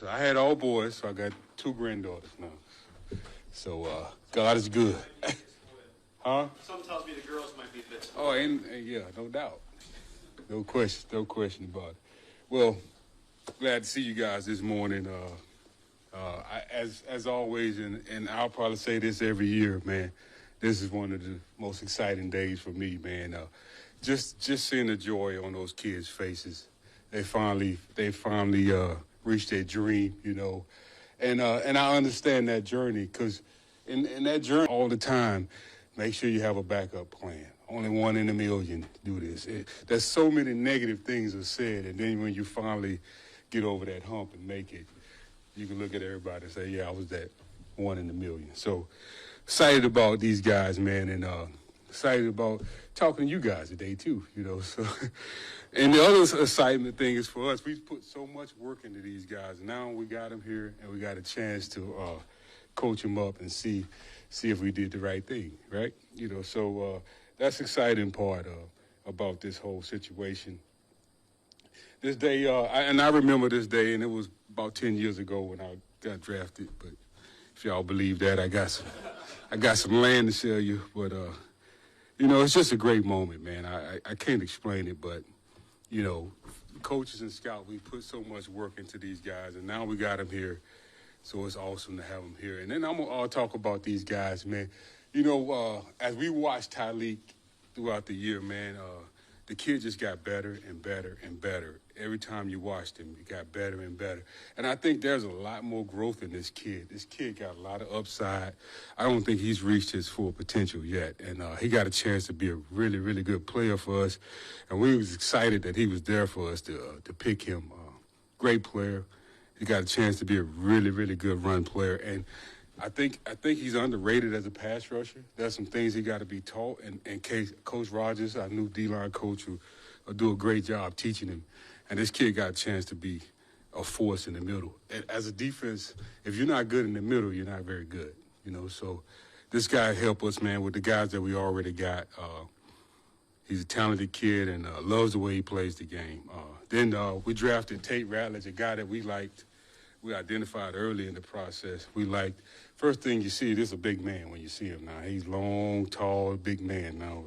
I had all boys, so I got 2 granddaughters now. So God is good. Huh? Something tells me the girls might be a bit. Oh, and yeah, no doubt. No question about it. Well, glad to see you guys this morning. As always, and I'll probably say this every year, man, this is one of the most exciting days for me, man. Just seeing the joy on those kids' faces. They finally reached their dream, you know. And I understand that journey because in that journey all the time, make sure you have a backup plan. Only one in a million do this. There's so many negative things are said, and then when you finally get over that hump and make it, you can look at everybody and say, yeah, I was that one in a million. So excited about these guys, man, and excited about talking to you guys today too, you know. So, and the other excitement thing is for us, we put so much work into these guys. Now we got them here, and we got a chance to coach them up and see if we did the right thing, right? You know, so that's the exciting part about this whole situation. This day, I remember this day, and it was about 10 years ago when I got drafted. But if y'all believe that, I got some land to sell you. But you know, it's just a great moment, man. I can't explain it, but you know, coaches and scouts, we put so much work into these guys, and now we got them here. So it's awesome to have them here. And then I'm going to talk about these guys, man. You know, as we watched Tyleik throughout the year, man, the kid just got better and better and better. Every time you watched him, he got better and better. And I think there's a lot more growth in this kid. This kid got a lot of upside. I don't think he's reached his full potential yet. And he got a chance to be a really, really good player for us. And we was excited that he was there for us to pick him. Great player. He got a chance to be a really, really good run player. And I think he's underrated as a pass rusher. There's some things he got to be taught. And Coach Rogers, our new D-line coach, will do a great job teaching him. And this kid got a chance to be a force in the middle. And as a defense, if you're not good in the middle, you're not very good, you know. So this guy helped us, man, with the guys that we already got. He's a talented kid and loves the way he plays the game. Then we drafted Tate Ratledge, a guy that we liked. We identified early in the process. We liked, first thing you see, this is a big man when you see him now. He's long, tall, big man now.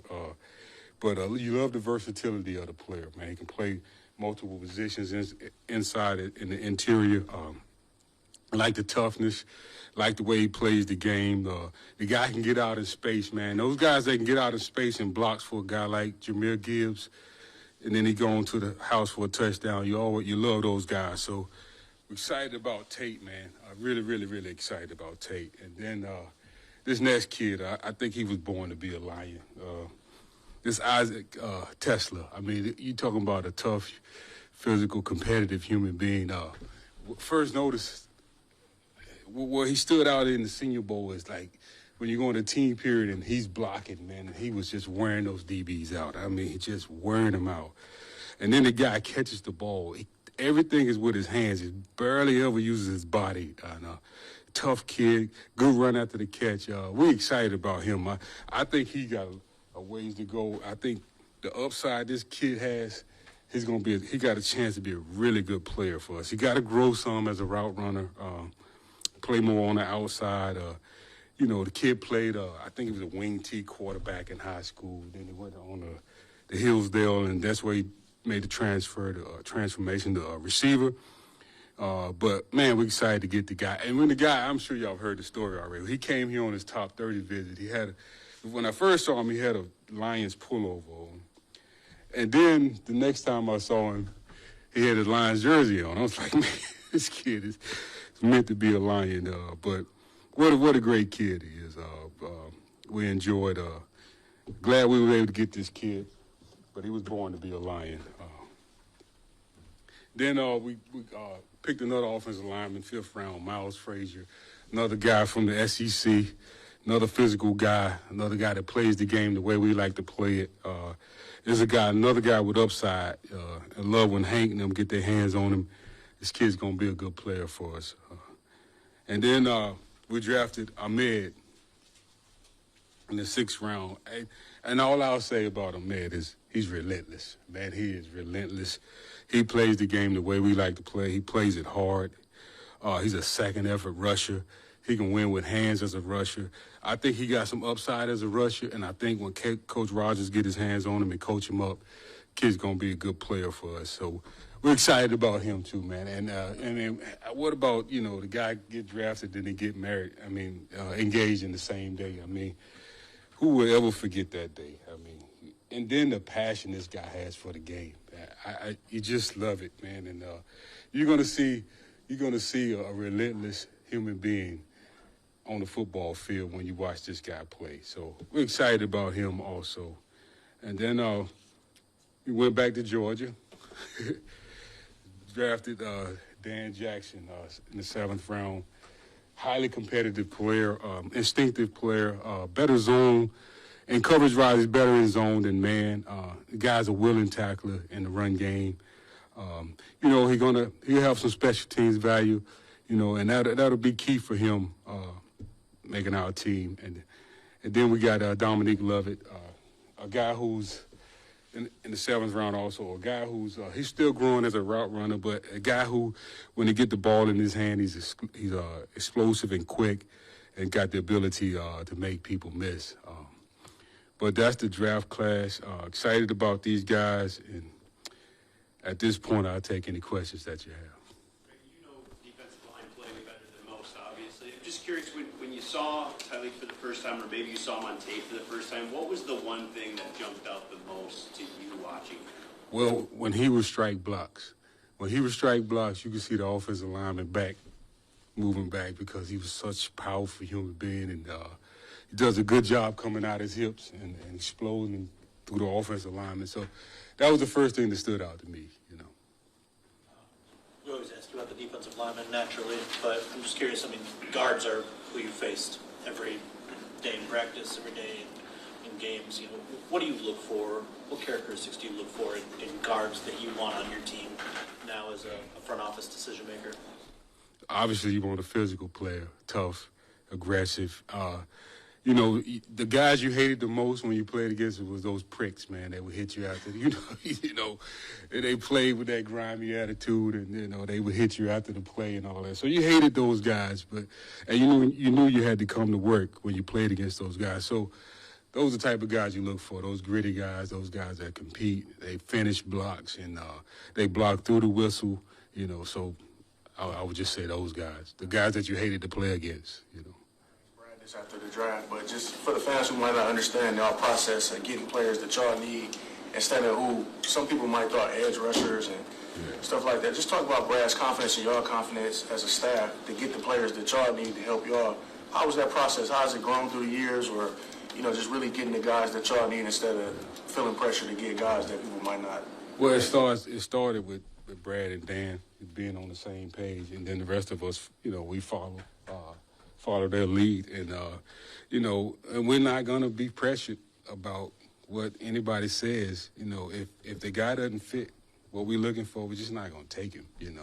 But you love the versatility of the player, man. He can play multiple positions inside in the interior. Like the toughness, like the way he plays the game. The guy can get out in space, man. Those guys that can get out in space and blocks for a guy like Jameer Gibbs, and then he go on to the house for a touchdown. You love those guys. So we're excited about Tate, man. Really, really, really excited about Tate. And then this next kid, I think he was born to be a Lion. This Isaac TeSlaa. I mean, you talking about a tough, physical, competitive human being. First notice, where he stood out in the Senior Bowl is like when you go in the team period and he's blocking, man, and he was just wearing those DBs out. I mean, just wearing them out. And then the guy catches the ball. Everything is with his hands. He barely ever uses his body. Tough kid, good run after the catch. We're excited about him. I think he got a ways to go. I think the upside this kid has, he got a chance to be a really good player for us. He got to grow some as a route runner, play more on the outside. You know, the kid played, I think he was a wing T quarterback in high school. Then he went on the Hillsdale, and that's where he made the transformation to receiver. But, man, we're excited to get the guy. And when the guy, I'm sure y'all have heard the story already. He came here on his top 30 visit. When I first saw him, he had a Lions pullover on. And then the next time I saw him, he had a Lions jersey on. I was like, man, this kid is meant to be a Lion. But what a great kid he is. We enjoyed, glad we were able to get this kid. But he was born to be a Lion. Then we picked another offensive lineman, 5th round, Miles Frazier, another guy from the SEC, another physical guy, another guy that plays the game the way we like to play it. There's another guy with upside. I love when Hank and them get their hands on him. This kid's going to be a good player for us. And then we drafted Ahmed in the 6th round. And all I'll say about Ahmed is he's relentless. Man, he is relentless. He plays the game the way we like to play. He plays it hard. He's a second effort rusher. He can win with hands as a rusher. I think he got some upside as a rusher, and I think when Coach Rogers get his hands on him and coach him up, kid's gonna be a good player for us. So we're excited about him too, man. And then what about the guy get drafted, then he get married? I mean, engaged in the same day. I mean, who would ever forget that day? I mean, and then the passion this guy has for the game. You just love it, man. And you're gonna see a relentless human being on the football field when you watch this guy play. So we're excited about him also. And then we went back to Georgia, drafted Dan Jackson in the 7th round. Highly competitive player, instinctive player, better zone. And coverage-wise, he's better in zone than man. The guy's a willing tackler in the run game. He'll have some special teams value, and that'll be key for him making our team. And then we got Dominique Lovett, a guy who's in the 7th round also, a guy who's he's still growing as a route runner, but a guy who, when he get the ball in his hand, he's explosive and quick and got the ability to make people miss. But that's the draft class. Excited about these guys, and at this point, I'll take any questions that you have. You know defensive line play better than most, obviously. I'm just curious, when you saw Tyleik for the first time, or maybe you saw him on tape for the first time, what was the one thing that jumped out the most to you watching? Well, when he would strike blocks. When he would strike blocks, you could see the offensive lineman moving back, because he was such a powerful human being, and he does a good job coming out his hips and exploding through the offensive lineman. So that was the first thing that stood out to me, We always ask you about the defensive lineman naturally, but I'm just curious, guards are who you faced every day in practice, every day in games. What do you look for? What characteristics do you look for in guards that you want on your team now as a front office decision maker? Obviously, you want a physical player, tough, aggressive. The guys you hated the most when you played against them was those pricks, man, that would hit you after, and they played with that grimy attitude, and, they would hit you after the play and all that. So you hated those guys, and you knew you had to come to work when you played against those guys. So those are the type of guys you look for, those gritty guys, those guys that compete. They finish blocks, and they block through the whistle, so I would just say those guys, the guys that you hated to play against, After the draft, but just for the fans who might not understand our process of getting players that y'all need instead of who some people might thought edge rushers and stuff like that. Just talk about Brad's confidence and your confidence as a staff to get the players that y'all need to help y'all. How was that process? How has it grown through the years, or just really getting the guys that y'all need instead of feeling pressure to get guys that people might not? Well, it started with Brad and Dan being on the same page, and then the rest of us, we follow their lead, and and we're not gonna be pressured about what anybody says. If the guy doesn't fit what we're looking for, we're just not gonna take him. And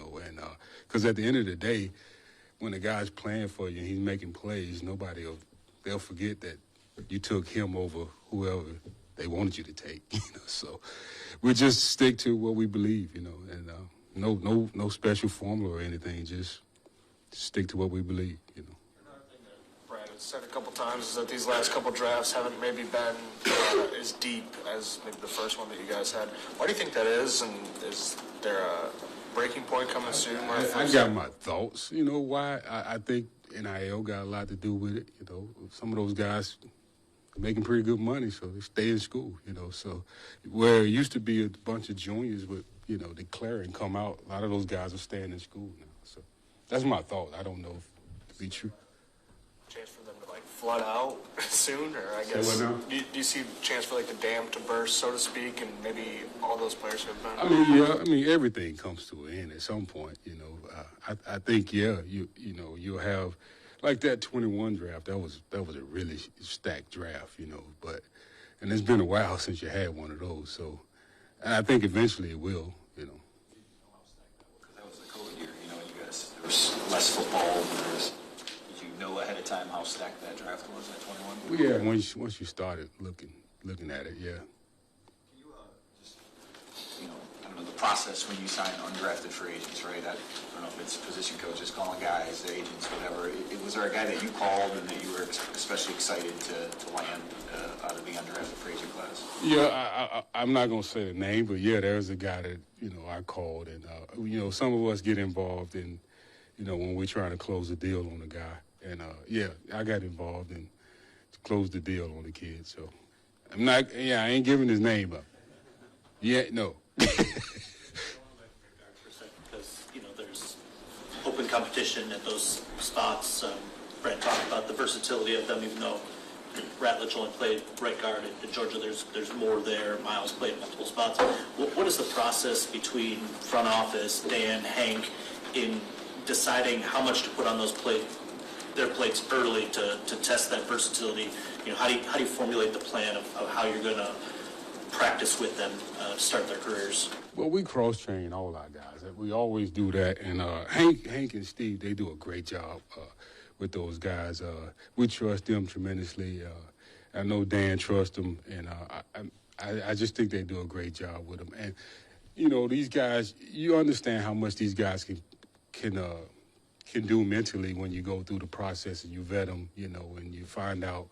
because at the end of the day, when the guy's playing for you and he's making plays, they'll forget that you took him over whoever they wanted you to take. So we just stick to what we believe. And no special formula or anything. Just stick to what we believe. Said a couple times is that these last couple drafts haven't maybe been as deep as maybe the first one that you guys had. Why do you think that is, and is there a breaking point coming soon? I got my thoughts. Why? I think NIL got a lot to do with it. Some of those guys are making pretty good money, so they stay in school. So where it used to be a bunch of juniors would declare and come out, a lot of those guys are staying in school now. So that's my thought. I don't know if it's be true. Chance for them to flood out soon, or I guess do you see a chance for the dam to burst, so to speak, and maybe all those players who have been? Everything comes to an end at some point. I think you'll have that 21 draft. That was a really stacked draft, and it's been a while since you had one of those. So, and I think eventually it will. Because that was the COVID year. You guys, there was less football. Ahead of time how stacked that draft was at 21? Well, yeah, once you started looking at it, yeah. Can you just, I don't know, the process when you sign undrafted free agents, right? I don't know if it's position coaches calling guys, agents, whatever. Was there a guy that you called and that you were especially excited to land out of the undrafted free agent class? Yeah, I'm not going to say the name, but yeah, there's a guy that, I called. And, some of us get involved in, when we're trying to close a deal on a guy. And, yeah, I got involved and closed the deal on the kid. So I ain't giving his name up. Yeah, no. Because, there's open competition at those spots. Brett talked about the versatility of them, even though Ratledge only played right guard at Georgia. There's more there. Miles played multiple spots. What is the process between front office, Dan, Hank, in deciding how much to put on their plates early to test that versatility? How do you formulate the plan of how you're going to practice with them to start their careers? Well, we cross-train all our guys. We always do that. And Hank and Steve, they do a great job with those guys. We trust them tremendously. I know Dan trusts them, and I just think they do a great job with them. And, these guys, you understand how much these guys can do mentally when you go through the process and you vet them, and you find out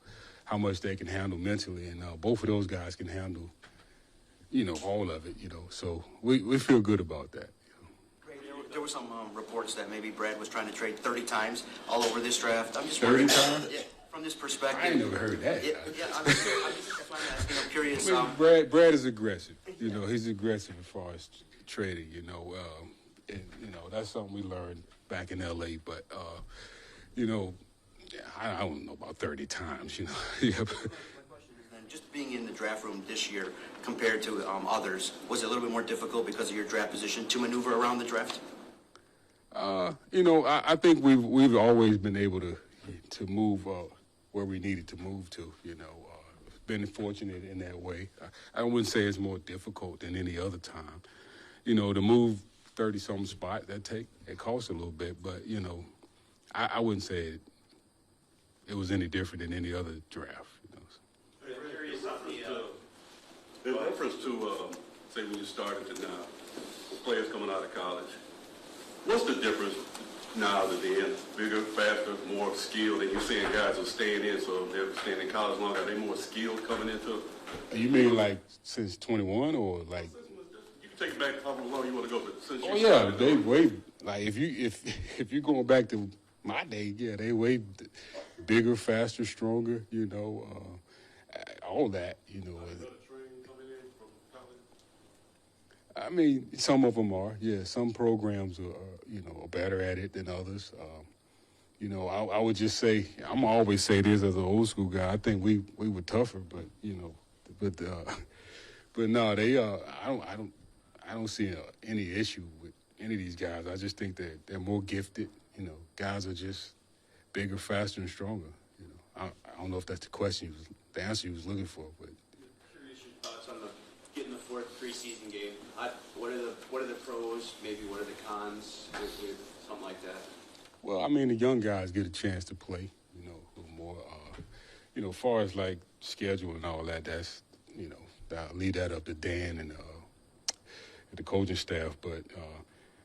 how much they can handle mentally. And both of those guys can handle, all of it, So we feel good about that. There were some reports that maybe Brad was trying to trade 30 times all over this draft. I'm just 30 worried, times? yeah, from this perspective. I ain't never heard that. I'm curious. Brad is aggressive. He's aggressive as far as trading. And, that's something we learned back in L.A. But I don't know about 30 times. Yeah. My question is then, just being in the draft room this year compared to others, was it a little bit more difficult because of your draft position to maneuver around the draft? I think we've always been able to move where we needed to move to. Been fortunate in that way. I wouldn't say it's more difficult than any other time. To move 30-some spot, it costs a little bit, but I wouldn't say it was any different than any other draft. In reference to, say, when you started to now, players coming out of college, what's the difference now to then? Bigger, faster, more skilled, and you're seeing guys who are staying in, so they're staying in college longer. Are they more skilled coming into? You mean like since 21 or like? You can take it back how long you want to go, but since you started, they way like if you're going back to my day, yeah, they way bigger, faster, stronger. All that. I mean, some of them are, yeah. Some programs are better at it than others. I would just say, I'm always say this as an old school guy. I think we were tougher, but no, they I don't see any issue with any of these guys. I just think that they're more gifted. Guys are just bigger, faster, and stronger. I don't know if that's the answer you was looking for, but. Curious your thoughts on getting the fourth preseason game. What are the pros? Maybe what are the cons with something like that? Well, I mean, the young guys get a chance to play, a little more. As far as like schedule and all that, that's I'll leave that up to Dan and the coaching staff. But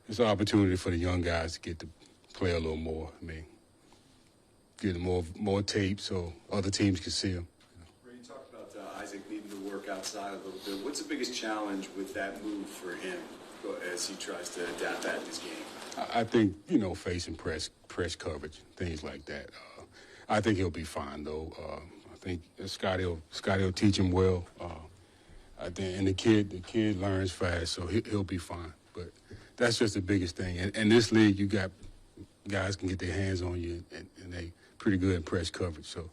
it's an opportunity for the young guys to get to play a little more. I mean, get more tape so other teams can see them. Ray, you talked about Isaac needing to work outside a little bit. What's the biggest challenge with that move for him as he tries to adapt that in his game? I think, facing press coverage, things like that. I think he'll be fine, though. I think Scotty will teach him well. I think, and the kid learns fast, so he'll be fine. But that's just the biggest thing. And in this league, you got guys can get their hands on you, and they pretty good in press coverage. So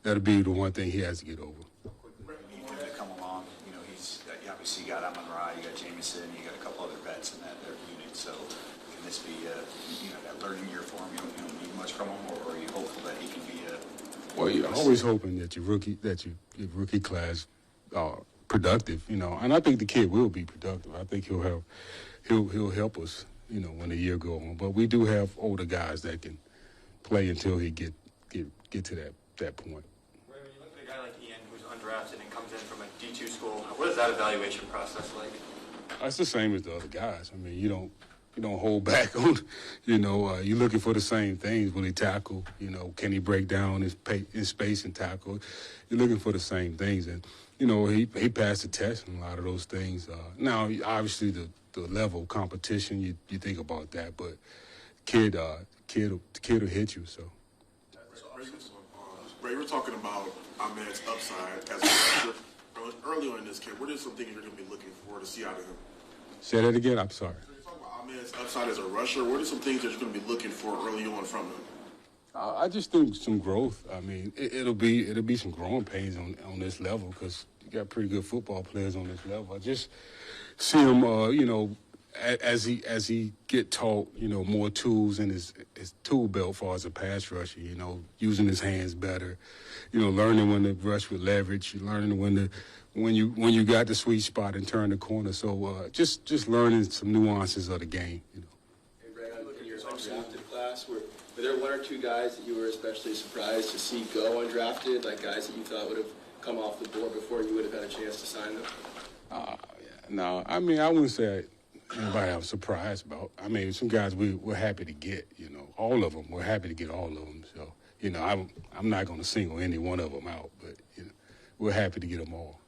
that'll be the one thing he has to get over. To come along, he's obviously got Ahmed Hassanein, you got Jamison, you got a couple other vets in that unit. So can this be that learning year for him? You don't need much from him, or are you hopeful that he can be a? Well, you're always hoping that your rookie class productive, and I think the kid will be productive. I think he'll help us, when the year go on. But we do have older guys that can play until he get to that point. When you look at a guy like Ian, who's undrafted and comes in from a D2 school, what is that evaluation process like? It's the same as the other guys. I mean, you don't hold back on, you're looking for the same things. Will he tackle? Can he break down his space and tackle? You're looking for the same things. And, he passed the test on a lot of those things. Now, obviously, the level of competition, you think about that. But kid will hit you, so. Ray, we're talking about Ahmed's upside as a rusher. Early on in this kid, what are some things you're going to be looking for to see out of him? Say that again. I'm sorry. You're talking about Ahmed's upside as a rusher. What are some things that you're going to be looking for early on from him? I just think some growth. I mean, it'll be some growing pains on this level because you got pretty good football players on this level. I just see him, as he get taught, more tools in his tool belt as far as a pass rusher, using his hands better, learning when to rush with leverage, learning when you got the sweet spot and turn the corner. So just learning some nuances of the game, Hey, Ray, in your undrafted class, were there one or two guys that you were especially surprised to see go undrafted, like guys that you thought would have come off the board before you would have had a chance to sign them? No, I mean, I wouldn't say anybody I was surprised about. I mean, some guys we're happy to get, all of them. We're happy to get all of them. So, I'm not going to single any one of them out, but, we're happy to get them all.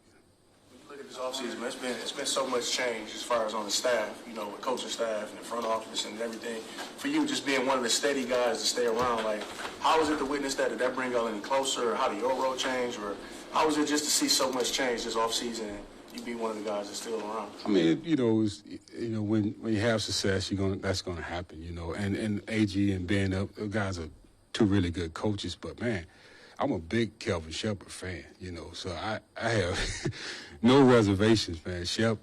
Look at this offseason, man. It's been so much change as far as on the staff, with coaching staff and the front office and everything. For you, just being one of the steady guys to stay around, like, how was it to witness that? Did that bring y'all any closer? Or how did your role change? Or how was it just to see so much change this offseason and you be one of the guys that's still around? I mean, when you have success, that's gonna happen, And AG and Ben, those guys are two really good coaches, but man, I'm a big Kelvin Sheppard fan, so I have no reservations, man. Shep,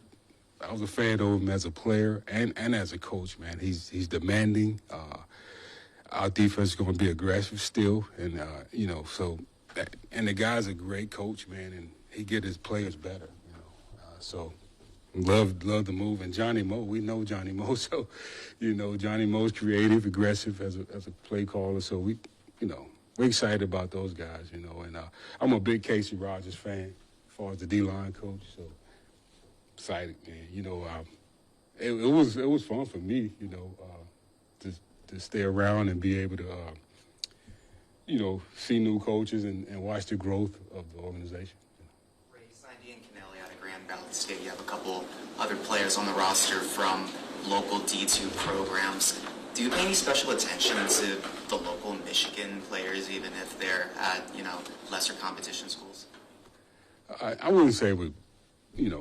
I was a fan of him as a player and as a coach, man. He's demanding. Our defense is going to be aggressive still, and and the guy's a great coach, man, and he get his players better, So love the move. And Johnny Moe, we know Johnny Moe, so Johnny Moe's creative, aggressive as a play caller, so we're excited about those guys, and I'm a big Casey Rogers fan as far as the D-line coach, so excited, man. It was fun for me, to stay around and be able to, see new coaches and watch the growth of the organization. Ray, you signed Ian Kennelly out of Grand Valley State. You have a couple other players on the roster from local D2 programs. Do you pay any special attention to the local Michigan players, even if they're at, lesser competition schools? I wouldn't say we,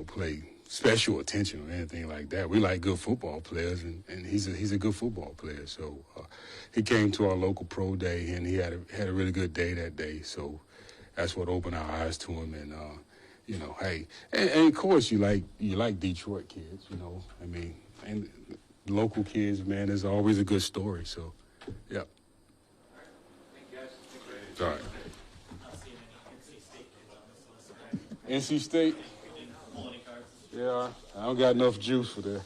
play special attention or anything like that. We like good football players, and he's a good football player. So he came to our local pro day, and he had a really good day that day. So that's what opened our eyes to him. And hey, and of course you like Detroit kids, I mean, and local kids, man, is always a good story. So, yeah. All right. NC State? Yeah, I don't got enough juice for that.